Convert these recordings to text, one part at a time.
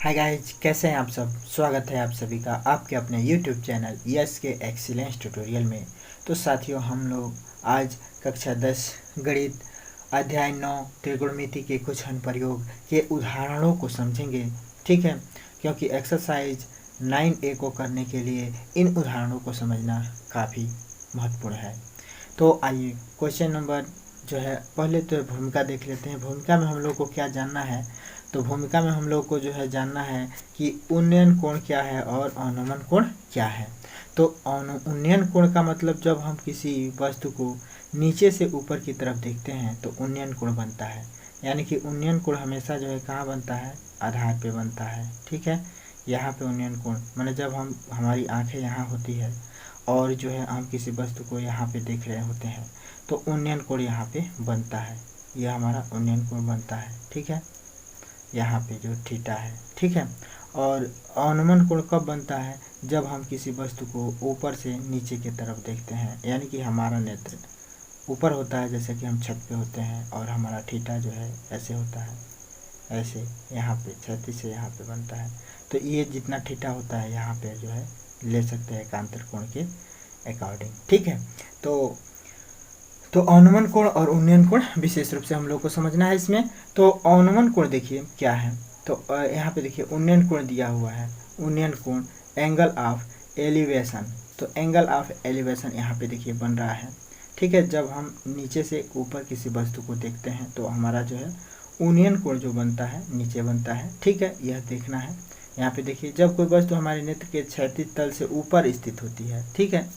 Hi guys, कैसे हैं आप सब। स्वागत है आप सभी का आपके अपने यूट्यूब चैनल यस के एक्सीलेंस ट्यूटोरियल में। तो साथियों, हम लोग आज कक्षा 10 गणित अध्याय 9 त्रिकोणमिति के कुछ अनुप्रयोग के उदाहरणों को समझेंगे। ठीक है, क्योंकि एक्सरसाइज 9A को करने के लिए इन उदाहरणों को समझना काफ़ी महत्वपूर्ण है। तो आइए क्वेश्चन नंबर जो है, पहले तो भूमिका देख लेते हैं। भूमिका में हम लोग को क्या जानना है। तो भूमिका में हम लोग को जो है जानना है कि उन्नयन कोण क्या है और अवनमन कोण क्या है। तो उन्नयन कोण का मतलब जब हम किसी वस्तु को नीचे से ऊपर की तरफ देखते हैं तो उन्नयन कोण बनता है। यानी कि उन्नयन कोण हमेशा जो है कहाँ बनता है, आधार पे बनता है। ठीक है, यहाँ पे उन्नयन कोण माने जब हमारी आंखें यहाँ होती है और जो है हम किसी वस्तु को यहाँ पे देख रहे होते हैं तो उन्नयन कोण यहाँ पे बनता है। यह हमारा उन्नयन कोण बनता है। ठीक है, यहाँ पे जो थीटा है। ठीक है, और अवनमन कोण कब बनता है, जब हम किसी वस्तु को ऊपर से नीचे की तरफ देखते हैं। यानी कि हमारा नेत्र ऊपर होता है, जैसे कि हम छत पे होते हैं, और हमारा थीटा जो है ऐसे होता है, ऐसे यहाँ पे क्षैतिज से यहाँ पे बनता है। तो ये जितना थीटा होता है यहाँ पे जो है ले सकते हैं एकांतर कोण के अकॉर्डिंग। ठीक है, तो अवनमन कोण और उन्नयन कोण विशेष रूप से हम लोग को समझना है इसमें। तो अवनमन कोण देखिए क्या है। तो यहाँ पे देखिए उन्नयन कोण दिया हुआ है। उन्नयन कोण एंगल ऑफ एलिवेशन। तो एंगल ऑफ एलिवेशन यहाँ पे देखिए बन रहा है। ठीक है, जब हम नीचे से ऊपर किसी वस्तु को देखते हैं तो हमारा जो है उन्नयन कोण जो बनता है नीचे बनता है। ठीक है, यह देखना है। यहाँ पे देखिए जब कोई वस्तु हमारे नेत्र के क्षैतिज तल से ऊपर स्थित होती है, ठीक है,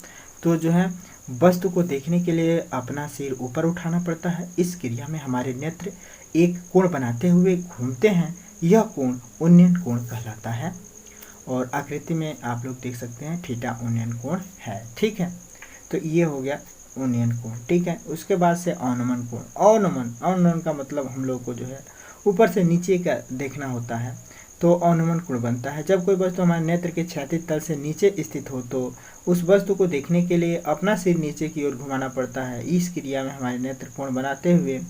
तो जो है वस्तु को देखने के लिए अपना सिर ऊपर उठाना पड़ता है। इस क्रिया में हमारे नेत्र एक कोण बनाते हुए घूमते हैं। यह कोण उन्नयन कोण कहलाता है। और आकृति में आप लोग देख सकते हैं थीटा उन्नयन कोण है। ठीक है, तो ये हो गया उन्नयन कोण। ठीक है, उसके बाद से अवनमन कोण। अवनमन का मतलब हम लोग को जो है ऊपर से नीचे का देखना होता है। तो अवनमन कोण बनता है जब कोई वस्तु हमारे नेत्र के क्षैतिज तल से नीचे स्थित हो तो उस वस्तु को देखने के लिए अपना सिर नीचे की ओर घुमाना पड़ता है। इस क्रिया में हमारे नेत्र कोण बनाते हुए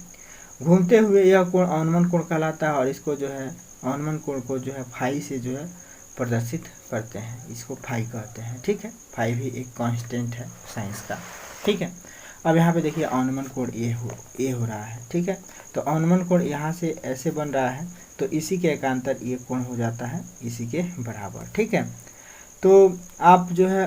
घूमते हुए यह कोण अवनमन कोण कहलाता है। और इसको जो है अवनमन कोण को जो है फाई से जो है प्रदर्शित करते हैं। इसको फाई कहते हैं। ठीक है, फाई भी एक कांस्टेंट है साइंस का। ठीक है, अब यहाँ पे देखिए अवनमन कोण ए हो रहा है। ठीक है, तो अवनमन कोण यहाँ से ऐसे बन रहा है, तो इसी के एकांतर ये कोण हो जाता है इसी के बराबर। ठीक है, तो आप जो है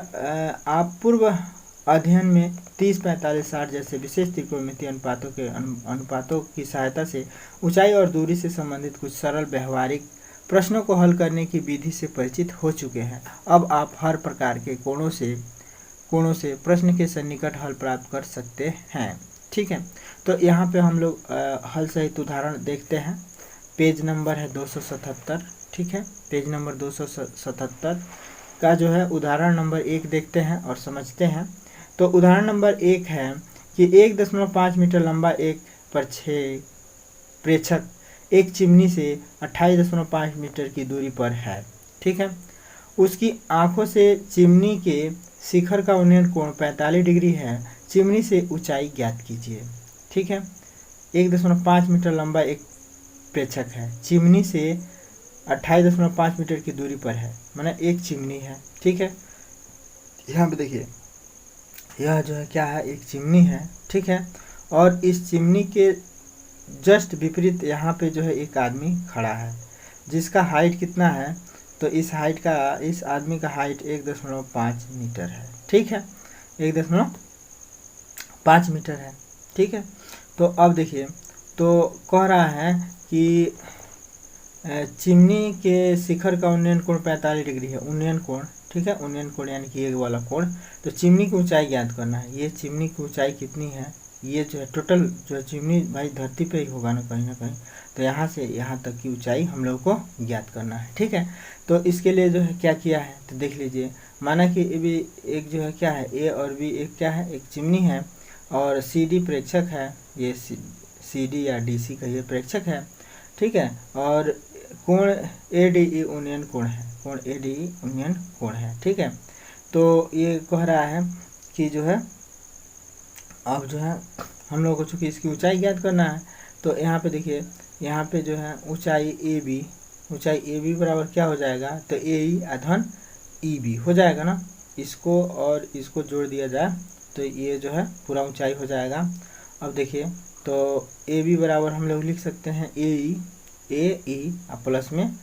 आप पूर्व अध्ययन में 30, 45, 60 जैसे विशेष त्रिकोणमितीय अनुपातों की सहायता से ऊंचाई और दूरी से संबंधित कुछ सरल व्यवहारिक प्रश्नों को हल करने की विधि से परिचित हो चुके हैं। अब आप हर प्रकार के कोणों से प्रश्न के सन्निकट हल प्राप्त कर सकते हैं। ठीक है, तो यहाँ पे हम लोग हल सहित उदाहरण देखते हैं। पेज नंबर है 277। ठीक है, पेज नंबर 277 का जो है उदाहरण नंबर 1 देखते हैं और समझते हैं। तो उदाहरण नंबर 1 है कि 1.5 मीटर लंबा एक प्रक्षेप प्रेक्षक एक चिमनी से 28.5 मीटर की दूरी पर है। ठीक है, उसकी आंखों से चिमनी के शिखर का उन्नयन कोण 45 डिग्री है। चिमनी से ऊंचाई ज्ञात कीजिए। ठीक है, 1.5 मीटर लंबा एक प्रेक्षक है, चिमनी से 28.5 मीटर की दूरी पर है, माने एक चिमनी है। ठीक है, यहाँ पे देखिए यह जो है क्या है, एक चिमनी है। ठीक है, और इस चिमनी के जस्ट विपरीत यहाँ पे जो है एक आदमी खड़ा है जिसका हाइट कितना है, तो इस आदमी का हाइट 1.5 मीटर है। ठीक है, 1.5 मीटर है। ठीक है, तो अब देखिए, तो कह रहा है कि चिमनी के शिखर का उन्नयन कोण 45 डिग्री है। उन्नयन कोण, ठीक है, उन्नयन कोण यानी कि ये वाला कोण। तो चिमनी की ऊंचाई ज्ञात करना है। ये चिमनी की ऊंचाई कितनी है, ये जो है टोटल जो है चिमनी भाई धरती पे ही होगा ना कहीं, तो यहाँ से यहाँ तक की ऊंचाई हम लोग को ज्ञात करना है। ठीक है, तो इसके लिए जो है क्या किया है, तो देख लीजिए। माना कि भी एक जो है क्या है, ए और बी एक क्या है, एक चिमनी है, और सी डी प्रेक्षक है। ये सी डी या डी सी का ये प्रेक्षक है। ठीक है, और कोण ए डी ई उन्नयन कोण है, कोण ए डी ई उन्नयन कोण है। ठीक है, तो ये कह रहा है कि जो है अब जो है हम लोग को चूँकि इसकी ऊंचाई ज्ञात करना है, तो यहाँ पे देखिए, यहाँ पे जो है ऊंचाई ए बी ऊंचाई ए बी बराबर क्या हो जाएगा, तो ए ई अधन ई बी हो जाएगा ना। इसको और इसको जोड़ दिया जाए तो ये जो है पूरा ऊंचाई हो जाएगा। अब देखिए तो ए बी बराबर हम लोग लिख सकते हैं ए ई प्लस में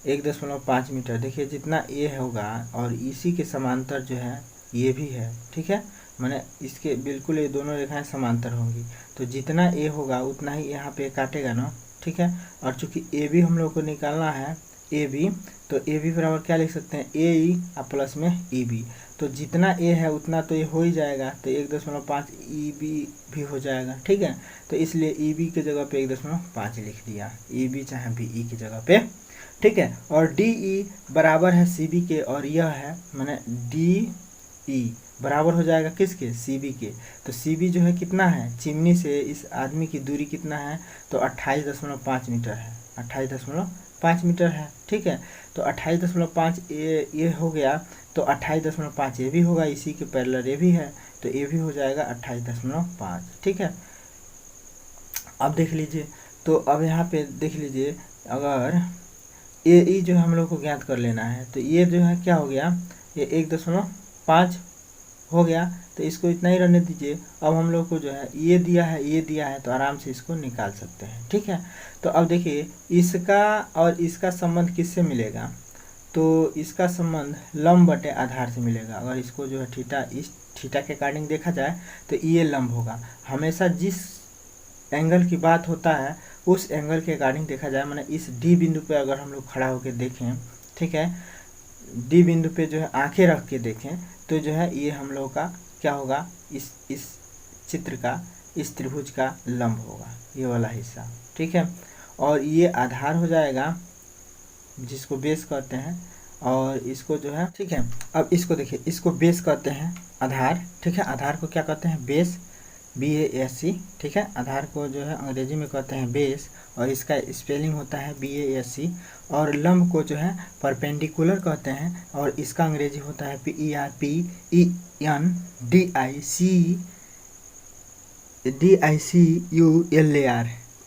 1.5 मीटर। देखिए जितना ए होगा और इसी के समांतर जो है ये भी है, ठीक है, माने इसके बिल्कुल ये दोनों रेखाएं समांतर होंगी, तो जितना ए होगा उतना ही यहाँ पे काटेगा ना, ठीक है। और चूंकि ए बी हम लोग को निकालना है ए बी, तो ए बी बराबर क्या लिख सकते हैं, ए ई प्लस में ई बी, तो जितना ए है उतना तो ये हो ही जाएगा, तो 1.5 ई बी भी हो जाएगा, ठीक है। तो इसलिए ई बी की जगह पे 1.5 लिख दिया, ई बी चाहे बी ई की जगह पे, ठीक है। और डी ई बराबर है सी बी के, और यह है माने डी ई बराबर हो जाएगा किसके, सी बी के। तो सी बी जो है कितना है, चिमनी से इस आदमी की दूरी कितना है, तो 28.5 मीटर है, 28.5 मीटर है, ठीक है। तो 28.5 ये हो गया, तो 28.5 ये भी होगा, इसी के पैरेलल ये भी है, तो ये भी हो जाएगा 28.5, ठीक है। अब देख लीजिए, तो अब यहाँ पे देख लीजिए, अगर ए ई जो हम लोग को ज्ञात कर लेना है, तो ये जो है क्या हो गया, ये 1.5 हो गया, तो इसको इतना ही रहने दीजिए। अब हम लोग को जो है ये दिया है, तो आराम से इसको निकाल सकते हैं, ठीक है। तो अब देखिए इसका और इसका संबंध किससे मिलेगा, तो इसका संबंध लंब बटे आधार से मिलेगा। अगर इसको जो है थीटा, इस थीटा के अकॉर्डिंग देखा जाए तो ये लंब होगा। हमेशा जिस एंगल की बात होता है उस एंगल के अकॉर्डिंग देखा जाए, माने इस डी बिंदु पे अगर हम लोग खड़ा होकर देखें, ठीक है, डी बिंदु पे जो है आंखें रख के देखें, तो जो है ये हम लोग का क्या होगा, इस चित्र का, इस त्रिभुज का लंब होगा, ये वाला हिस्सा, ठीक है। और ये आधार हो जाएगा जिसको बेस कहते हैं, और इसको जो है, ठीक है। अब इसको देखिए, इसको बेस कहते हैं आधार, ठीक है। आधार को क्या कहते हैं, बेस, BASC, ठीक है। आधार को जो है अंग्रेजी में कहते हैं बेस, और इसका स्पेलिंग होता है BASC। और लंब को जो है परपेंडिकुलर कहते हैं, और इसका अंग्रेजी होता है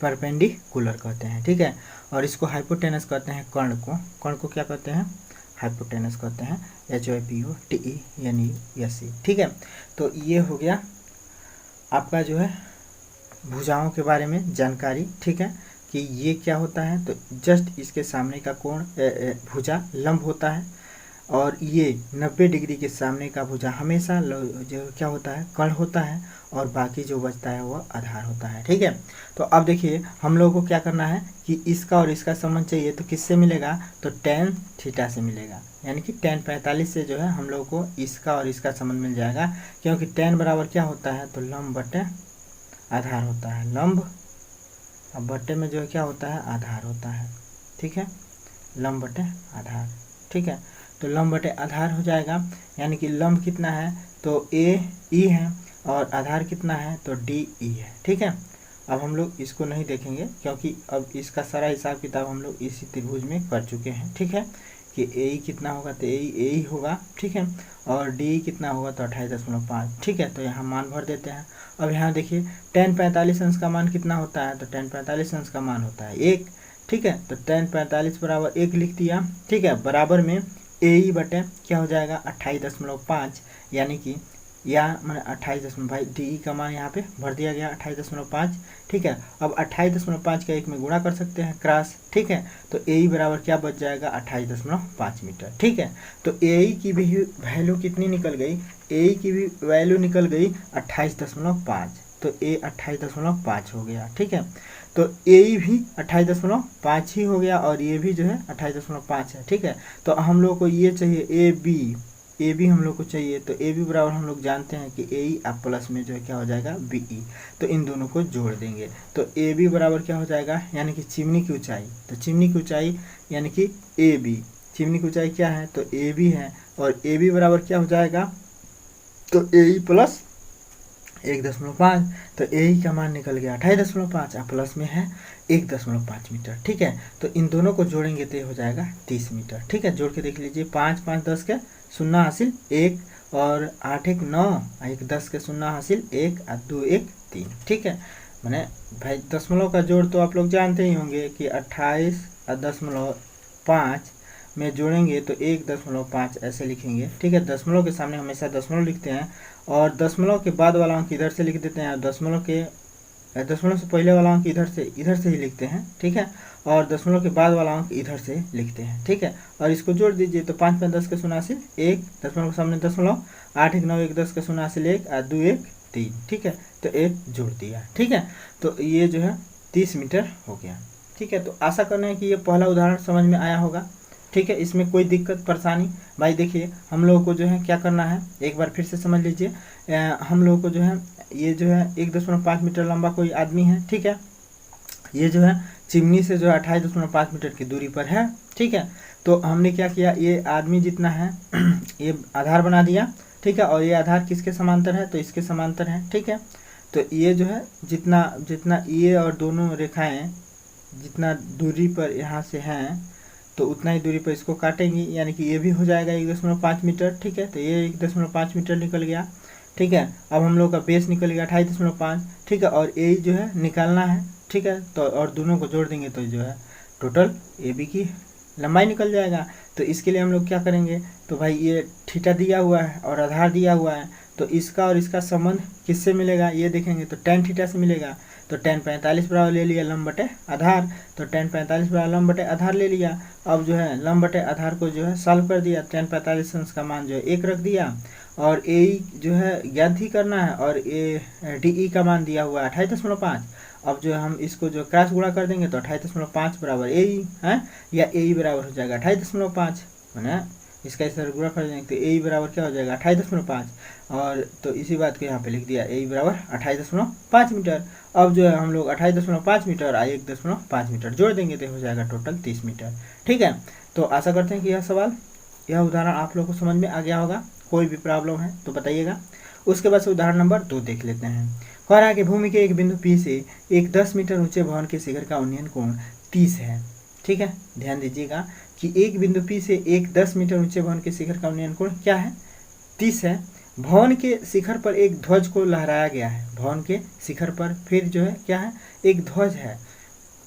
PERPENDICULAR, परपेंडिकुलर कहते हैं, ठीक है। और इसको हाइपोटेनस कहते हैं, कर्ण को क्या कहते हैं, हाइपोटेनस कहते हैं, HYPOTENUS, ठीक है। तो ये हो गया आपका जो है भुजाओं के बारे में जानकारी, ठीक है, कि ये क्या होता है। तो जस्ट इसके सामने का कोण भुजा लंब होता है, और ये 90 डिग्री के सामने का भुजा हमेशा जो क्या होता है, कर्ण होता है, और बाकी जो बचता है वह आधार होता है, ठीक है। तो अब देखिए हम लोगों को क्या करना है कि इसका और इसका संबंध चाहिए, तो किससे मिलेगा, तो tan थीटा से मिलेगा, यानी कि tan 45 से जो है हम लोग को इसका और इसका संबंध मिल जाएगा, क्योंकि tan बराबर क्या होता है, तो लंब बटे आधार होता है, लंब अब बटे में जो है क्या होता है, आधार होता है, ठीक है, लंब बटे आधार, ठीक है। तो लंब बटे आधार हो जाएगा, यानी कि लंब कितना है, तो AE है, और आधार कितना है, तो DE है, ठीक है। अब हम लोग इसको नहीं देखेंगे, क्योंकि अब इसका सारा हिसाब किताब हम लोग इसी त्रिभुज में कर चुके हैं, ठीक है, कि AE कितना होगा, तो AE होगा, ठीक है, और DE कितना होगा, तो 28.5, ठीक है। तो यहाँ मान भर देते हैं। अब यहाँ देखिए tan 45 अंश का मान कितना होता है, तो tan 45 अंश का मान होता है 1, ठीक है। तो tan 45 बराबर 1 लिख दिया, ठीक है, बराबर में AE बटे क्या हो जाएगा, 28.5, यानी कि या मैंने 28 भाई DE का मान यहाँ पे भर दिया गया 28.5, ठीक है। अब 28.5 का 1 में गुणा कर सकते हैं क्रॉस, ठीक है। तो AE बराबर क्या बच जाएगा, 28.5 मीटर, ठीक है। तो AE की भी वैल्यू कितनी निकल गई, AE की भी वैल्यू निकल गई 28.5, तो A 28.5 हो गया, ठीक है। तो AE भी 28.5 ही हो गया, और ये भी जो है 28.5 है, ठीक है। तो हम लोग को ये चाहिए AB हम लोग को चाहिए, तो AB बराबर हम लोग जानते हैं कि AE आप प्लस में जो है क्या हो जाएगा, BE, तो इन दोनों को जोड़ देंगे, तो AB बराबर क्या हो जाएगा, यानी कि चिमनी की ऊंचाई, तो चिमनी की ऊंचाई यानी कि AB, चिमनी की ऊंचाई क्या है, तो AB है, और AB बराबर क्या हो जाएगा, तो AE प्लस 1.5, तो AE का मान निकल गया 28.5, प्लस में है 1.5 मीटर, ठीक है। तो इन दोनों को जोड़ेंगे तो ये हो जाएगा 30 मीटर, ठीक है। जोड़ के देख लीजिए, 5 5 10 के 0 हासिल 1, और 8 1 9, 1 10 के 0 हासिल 1, 2 1 3, ठीक है। मैंने भाई दशमलव का जोड़ तो आप लोग जानते ही होंगे कि 28 और 5 में जोड़ेंगे तो 1.5 ऐसे लिखेंगे, ठीक है। दशमलव के सामने हमेशा दशमलव लिखते हैं और दशमलव के बाद वाला अंक इधर से लिख देते हैं, दशमलव से पहले वाला अंक इधर से ही लिखते हैं, ठीक है। और दशमलव के बाद वाला अंक इधर से लिखते हैं, ठीक है। और इसको जोड़ दीजिए तो 5 5 10 का 89 1, दशमलव के सामने दशमलव, 8 1 9 1 10 का 89 1 और 2 1 3, ठीक है। तो 1 जोड़ दिया, ठीक है। तो ये जो है 30 मीटर हो गया, ठीक है। तो आशा करना है कि ये पहला उदाहरण समझ में आया होगा, ठीक है। इसमें कोई दिक्कत परेशानी, भाई देखिए हम लोगों को जो है क्या करना है, एक बार फिर से समझ लीजिए। हम लोगों को जो है ये जो है 1.5 मीटर लंबा कोई आदमी है, ठीक है। ये जो है चिमनी से जो है 28.5 मीटर की दूरी पर है, ठीक है। तो हमने क्या किया, ये आदमी जितना है ये आधार बना दिया, ठीक है। और ये आधार किसके समांतर है, तो इसके समांतर है, ठीक है। तो ये जो है जितना ये और दोनों रेखाएं जितना दूरी पर यहाँ से हैं तो उतना ही दूरी पर इसको काटेंगे, यानी कि ये भी हो जाएगा 1.5 मीटर, ठीक है। तो ये 1.5 मीटर निकल गया, ठीक है। अब हम लोग का बेस निकल गया 28.5, ठीक है। और ए जो है निकालना है, ठीक है। तो और दोनों को जोड़ देंगे तो जो है टोटल ए बी की लंबाई निकल जाएगा। तो इसके लिए हम लोग क्या करेंगे, तो भाई ये थीटा दिया हुआ है और आधार दिया हुआ है, तो इसका और इसका संबंध किससे मिलेगा ये देखेंगे, तो tan थीटा से मिलेगा। तो tan 45 बराबर ले लिया लंब बटे आधार, तो tan 45 बराबर लंब बटे आधार ले लिया। अब जो है लंब बटे आधार को जो है सॉल्व कर दिया, tan 45 अंश का मान जो है 1 रख दिया और ए जो है ज्ञात ही करना है और ए डी का मान दिया हुआ है 28.5। अब जो हम इसको जो क्रॉस गुणा कर देंगे तो 28.5 बराबर ए है, या ए बराबर हो जाएगा 28.5, है इसका इस तरह गुणा कर देंगे तो ए बराबर क्या हो जाएगा 28.5। और तो इसी बात को यहाँ पे लिख दिया, ए बराबर 28.5 मीटर। अब जो है हम लोग 28.5 मीटर और 1.5 मीटर जोड़ देंगे तो हो जाएगा टोटल 30 मीटर, ठीक है। तो आशा करते हैं कि यह उदाहरण आप लोग को समझ में आ गया होगा। कोई भी प्रॉब्लम है तो बताइएगा। उसके बाद से उदाहरण नंबर 2 देख लेते हैं। कह रहा है कि भूमि के एक बिंदु P से एक 10 मीटर ऊंचे भवन के शिखर का उन्नयन कोण 30 है, ठीक है। ध्यान दीजिएगा कि एक बिंदु P से एक 10 मीटर ऊंचे भवन के शिखर का उन्नयन कोण क्या है, 30 है। भवन के शिखर पर एक ध्वज को लहराया गया है, भवन के शिखर पर फिर जो है क्या है, एक ध्वज है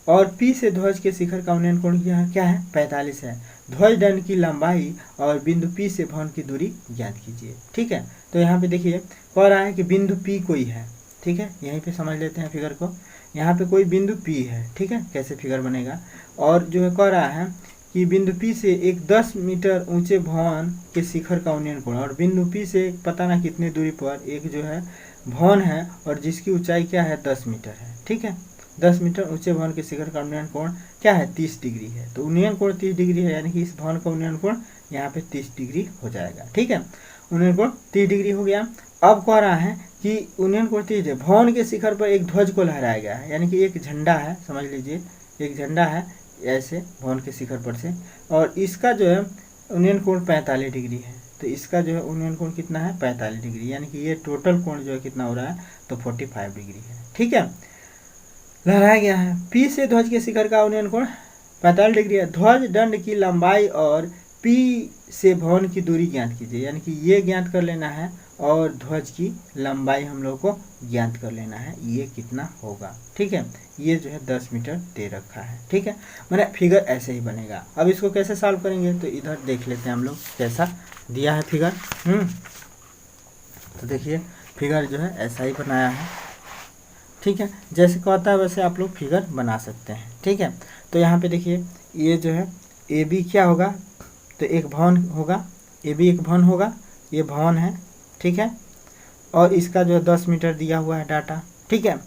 और P से ध्वज के शिखर का उन्नयन कोण क्या है 45 है। ध्वज दंड की लंबाई और बिंदु P से भवन की दूरी ज्ञात कीजिए, ठीक है। तो यहाँ पे देखिए कह रहा है कि बिंदु P कोई है, ठीक है। यहीं पे समझ लेते हैं फिगर को, यहाँ पे कोई बिंदु P है, ठीक है। कैसे फिगर बनेगा, और जो है कह रहा है कि बिंदु P से एक 10 मीटर ऊंचे भवन के शिखर का उन्नयन कोण, और बिंदु P से पता ना कितनी दूरी पर एक जो है भवन है और जिसकी ऊंचाई क्या है 10 मीटर है, ठीक है। 10 मीटर ऊंचे भवन के शिखर का उन्नयन कोण क्या है 30 डिग्री है। तो उन्नयन कोण 30 डिग्री है, यानी कि इस भवन का उन्नयन कोण यहाँ पे 30 डिग्री हो जाएगा, ठीक है। उन्नयन कोण 30 डिग्री हो गया। अब कह रहा है कि उन्नयन कोण 30 है, भवन के शिखर पर एक ध्वज को लहराया गया है, यानी कि एक झंडा है, समझ लीजिए एक झंडा है ऐसे भवन के शिखर पर से, और इसका जो है उन्नयन कोण 45 डिग्री है। तो इसका जो है उन्नयन कोण कितना है 45 डिग्री, यानी कि ये टोटल कोण जो है कितना हो रहा है तो 45 डिग्री है, ठीक है। लहराया गया है। P से ध्वज के शिखर का उन्नयन कोण 45 डिग्री है। ध्वज दंड की लंबाई और P से भवन की दूरी ज्ञात कीजिए, यानी कि ये ज्ञात कर लेना है और ध्वज की लंबाई हम लोग को ज्ञात कर लेना है, ये कितना होगा, ठीक है। ये जो है 10 मीटर दे रखा है, ठीक है। मैंने फिगर ऐसे ही बनेगा। अब इसको कैसे सॉल्व करेंगे तो इधर देख लेते हैं हम लोग कैसा दिया है फिगर। तो देखिए फिगर जो है ऐसा ही बनाया है, ठीक है। जैसे कहता है वैसे आप लोग फिगर बना सकते हैं, ठीक है। तो यहाँ पे देखिए ये जो है ए बी क्या होगा, तो एक भवन होगा, ए बी एक भवन होगा, ये भवन है, ठीक है। और इसका जो है 10 मीटर दिया हुआ है डाटा, ठीक है।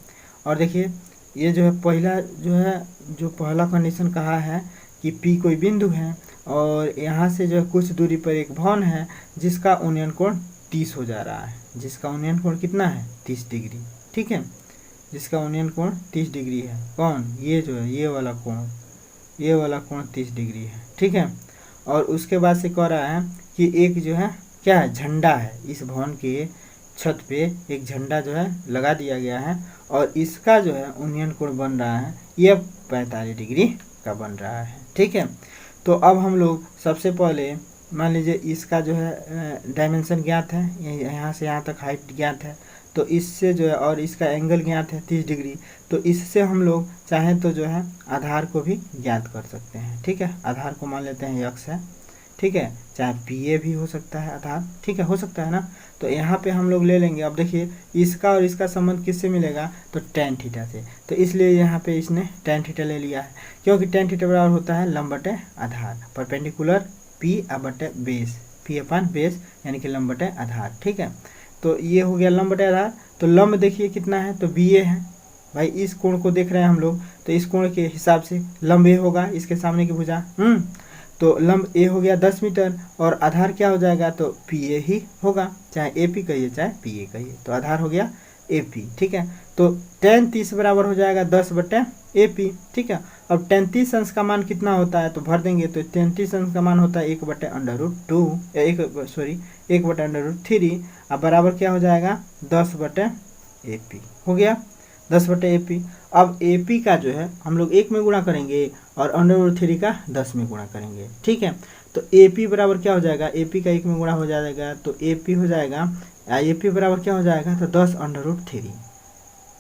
और देखिए ये जो है पहला कंडीशन कहा है कि P कोई बिंदु है और यहाँ से जो है कुछ दूरी पर एक भवन है जिसका उन्नयन कोण 30 हो जा रहा है, जिसका उन्नयन कोण कितना है 30 डिग्री, ठीक है। जिसका उन्नयन कोण 30 डिग्री है, कौन ये जो है ये वाला कोण 30 डिग्री है, ठीक है। और उसके बाद से कह रहा है कि एक जो है क्या है झंडा है, इस भवन के छत पे एक झंडा जो है लगा दिया गया है और इसका जो है उन्नयन कोण बन रहा है ये 45 डिग्री का बन रहा है, ठीक है। तो अब हम लोग सबसे पहले मान लीजिए इसका जो है डायमेंशन ज्ञात है, यहाँ से यहाँ तक हाइट ज्ञात है, तो इससे जो है, और इसका एंगल ज्ञात है 30 डिग्री, तो इससे हम लोग चाहें तो जो है आधार को भी ज्ञात कर सकते हैं। ठीक है, आधार को मान लेते हैं x है। ठीक है, चाहे पी ए भी हो सकता है आधार। ठीक है, हो सकता है ना। तो यहाँ पे हम लोग ले लेंगे। अब देखिए इसका और इसका संबंध किससे मिलेगा, तो tan थीटा से। तो इसलिए यहाँ पे इसने tan थीटा ले लिया है, क्योंकि tan थीटा बराबर होता है लंब बटे आधार, परपेंडिकुलर पी बटे बेस, पी अपन बेस यानी कि लंब बटे आधार। ठीक है, तो ये हो गया लंब बटे आधार। तो लंब देखिए कितना है, तो बी ए है। भाई इस कोण को देख रहे हैं हम लोग, तो इस कोण के हिसाब से लंब ए होगा, इसके सामने की भुजा। तो लंब ए हो गया 10 मीटर, और आधार क्या हो जाएगा, तो पी ए ही होगा, चाहे ए पी कहिए चाहे पी ए कहिए, तो आधार हो गया ए पी। ठीक है, तो tan 30 बराबर हो जाएगा 10 बटे ए पी। ठीक है, अब tan 30 अंश का मान कितना होता है, तो भर देंगे। तो tan 30 अंश का मान होता है 1 बटे √3, अब बराबर क्या हो जाएगा 10 बटे ए पी हो गया, 10 बटे ए पी। अब ए पी का जो है हम लोग 1 में गुणा करेंगे और √3 का 10 में गुणा करेंगे। ठीक है, तो ए पी बराबर क्या हो जाएगा, ए पी का 1 में गुणा हो जाएगा, तो ए पी हो जाएगा, ए पी बराबर क्या हो जाएगा, तो 10√3,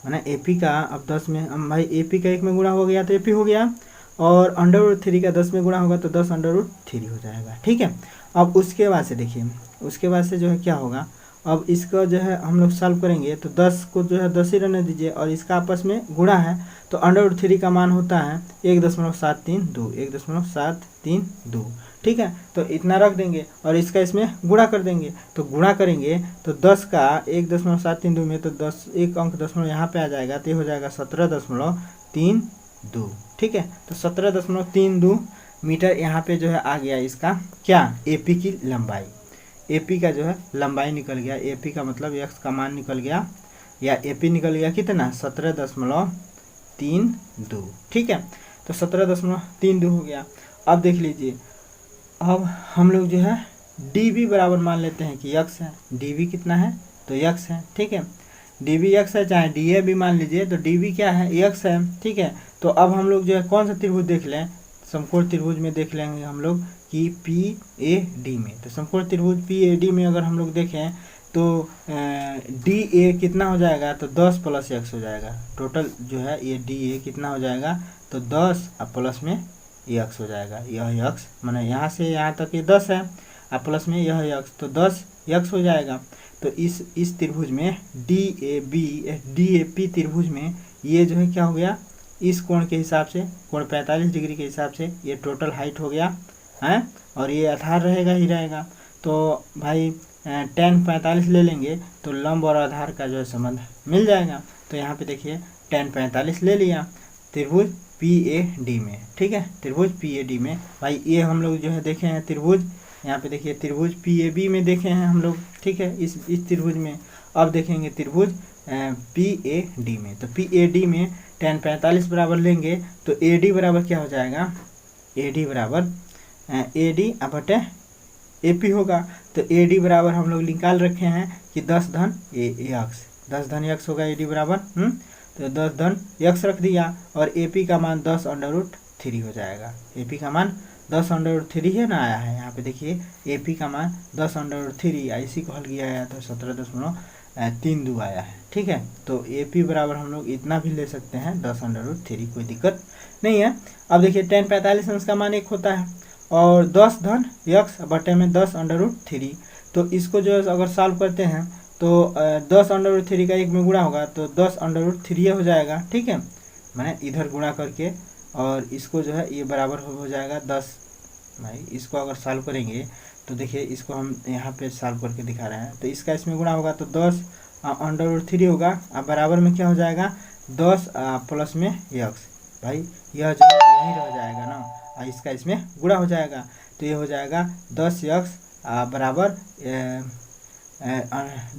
माना ए पी का अब 10 में, भाई ए पी का 1 में गुणा हो गया तो ए पी हो गया, और √3 का 10 में गुणा होगा तो 10√3 हो जाएगा। ठीक है, अब उसके बाद से देखिए, उसके बाद से जो है क्या होगा, अब इसका जो है हम लोग सॉल्व करेंगे, तो 10 को जो है 10 ही रहने दीजिए, और इसका आपस में गुणा है, तो √3 का मान होता है 1.732। ठीक है, तो इतना रख देंगे और इसका इसमें गुणा कर देंगे। तो गुणा करेंगे तो 10 का 1.732 में, तो 10 एक अंक दशमलव यहाँ पे आ जाएगा, तो ये हो जाएगा 17.32। ठीक है, तो 17.32 मीटर यहाँ पे जो है आ गया इसका क्या, एपी की लंबाई। एपी का जो है लंबाई निकल गया, एपी का मतलब एक्स का मान निकल गया, या एपी निकल गया कितना, 17.32। ठीक है, तो 17.32 हो गया। अब देख लीजिए, अब हम लोग जो है डी बी बराबर मान लेते हैं कि यक्स है, डी बी कितना है, तो यक्स है। ठीक है, डी बी यक्स है, चाहे डी ए भी मान लीजिए, तो डी बी क्या है, यक्स है। ठीक है, तो अब हम लोग जो है कौन सा त्रिभुज देख लें, समकोण त्रिभुज में देख लेंगे हम लोग कि पी ए डी में। तो समकोण त्रिभुज पी ए डी में अगर हम लोग देखें तो डी ए कितना हो जाएगा, तो 10 + x हो जाएगा। टोटल जो है ये डी ए कितना हो जाएगा, तो 10 और प्लस में x हो जाएगा, यह x, माने यहाँ से यहाँ तक ये 10 है, और प्लस में यह x, तो 10 x हो जाएगा। तो इस त्रिभुज में डी ए पी त्रिभुज में ये जो है क्या हो गया, इस कोण के हिसाब से, कोण 45 डिग्री के हिसाब से ये टोटल हाइट हो गया है, और ये आधार रहेगा ही रहेगा। तो भाई tan 45 ले लेंगे तो लंब और आधार का जो है संबंध मिल जाएगा। तो यहाँ पे देखिए tan 45 ले लिया त्रिभुज पी ए डी में। ठीक है, त्रिभुज पी ए डी में, भाई ये हम लोग जो है देखे हैं त्रिभुज, यहाँ पे देखिए त्रिभुज पी ए बी में देखे हैं हम लोग। ठीक है, इस त्रिभुज में अब देखेंगे त्रिभुज पी ए डी में। तो पी ए डी में tan 45 बराबर लेंगे तो ए डी बराबर क्या हो जाएगा, ए डी बराबर ए डी बटे ए पी होगा। तो ए डी बराबर हम लोग निकाल रखे हैं कि 10 धन एक्स होगा ए डी बराबर। तो 10 धन एक्स रख दिया, और ए पी का मान 10√3 हो जाएगा। ए पी का मान 10√3 है ना आया है, यहाँ पे देखिए ए पी का मान 10√3 इसी को हल किया गया तो 17.32 आया है। ठीक है, तो ए पी बराबर हम लोग इतना भी ले सकते हैं 10√3, कोई दिक्कत नहीं है। अब देखिए tan 45 अंश का मान 1 होता है, और 10 धन x बटे में 10√3। तो इसको जो है अगर सॉल्व करते हैं तो 10√3 का 1 में गुणा होगा तो 10√3 हो जाएगा। ठीक है, मैंने इधर गुणा करके, और इसको जो है ये बराबर हो जाएगा 10। भाई इसको अगर सॉल्व करेंगे तो देखिए, इसको हम यहाँ पे सॉल्व करके दिखा रहे हैं, तो इसका इसमें गुणा होगा तो 10√3 होगा, अब बराबर में क्या हो जाएगा 10 प्लस में x। भाई यह जो यही रह जाएगा ना, और इसका इसमें गुणा हो जाएगा, तो ये हो जाएगा 10x बराबर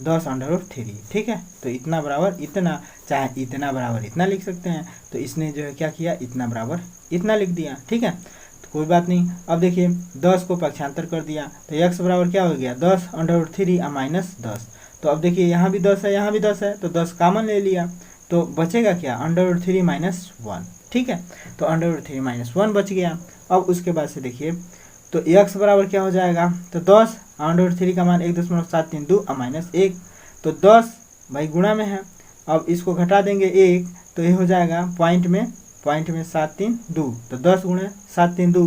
10√3। ठीक है, तो इतना बराबर इतना, चाहे इतना बराबर इतना लिख सकते हैं। तो इसने जो है क्या किया, इतना बराबर इतना लिख दिया। ठीक है, तो कोई बात नहीं। अब देखिए 10 को पक्षांतर कर दिया तो x बराबर क्या हो गया 10√3 माइनस 10। तो अब देखिए यहाँ भी 10 है, यहाँ भी 10 है, तो 10 कॉमन ले लिया, तो बचेगा क्या √3 - 1। ठीक है, तो √3 - 1 बच गया। अब उसके बाद से देखिए तो x बराबर क्या हो जाएगा, तो 10 √3 का मान 1.732 - 1, तो 10 भाई गुणा में है। अब इसको घटा देंगे 1 तो ये हो जाएगा पॉइंट में 7 3 2, तो 10 गुणे 7 3 2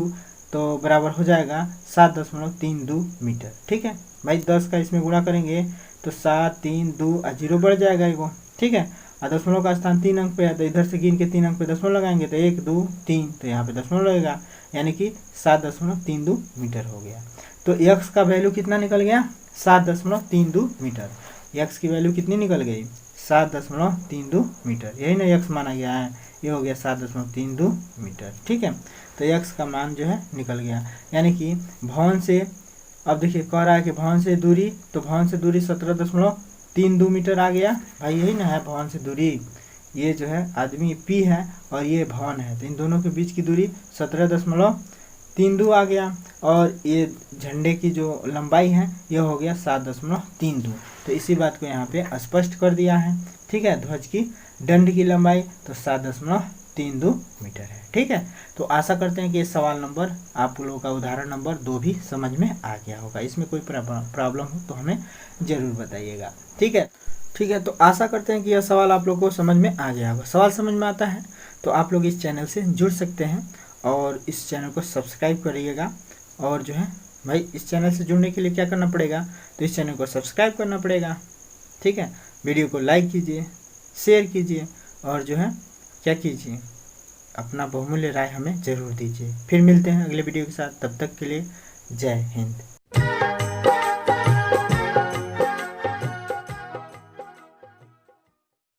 तो बराबर हो जाएगा 7.32 मीटर। ठीक है भाई, 10 का इसमें गुणा करेंगे तो 7 3 2 जीरो बढ़ जाएगा एगो। ठीक है, और दशमलव का स्थान 3 अंक पे है तो इधर से गिन के 3 अंक पे दशमलव लगाएंगे तो 1 2 3, तो यहाँ पे दशमलव लगेगा, यानी कि 7.32 मीटर हो गया। तो यक्स का वैल्यू कितना निकल गया? 7.32 मीटर। यक्स की वैल्यू कितनी निकल गई? 7.32 मीटर। यही ना यक्स माना गया है, ये हो गया 7.32 मीटर। ठीक है, तो यक्स का मान जो है निकल गया, यानी कि भवन से, अब देखिए कह रहा है कि भवन से दूरी, तो भवन से दूरी 17.32 मीटर आ गया। भाई यही ना है भवन से दूरी, ये जो है आदमी पी है और ये भवन है, तो इन दोनों के बीच की दूरी 17.32 आ गया। और ये झंडे की जो लंबाई है ये हो गया 7.32। तो इसी बात को यहाँ पे स्पष्ट कर दिया है। ठीक है, ध्वज की दंड की लंबाई तो 7.32 मीटर है। ठीक है, तो आशा करते हैं कि ये सवाल नंबर आप लोगों का उदाहरण नंबर 2 भी समझ में आ गया होगा। इसमें कोई प्रॉब्लम हो तो हमें ज़रूर बताइएगा। ठीक है, ठीक है, तो आशा करते हैं कि यह सवाल आप लोगों को समझ में आ गया होगा। सवाल समझ में आता है तो आप लोग इस चैनल से जुड़ सकते हैं और इस चैनल को सब्सक्राइब करिएगा। और जो है भाई, इस चैनल से जुड़ने के लिए क्या करना पड़ेगा? तो इस चैनल को सब्सक्राइब करना पड़ेगा। ठीक है, वीडियो को लाइक कीजिए, शेयर कीजिए और जो है क्या कीजिए, अपना बहुमूल्य राय हमें ज़रूर दीजिए। फिर मिलते हैं अगले वीडियो के साथ, तब तक के लिए जय हिंद।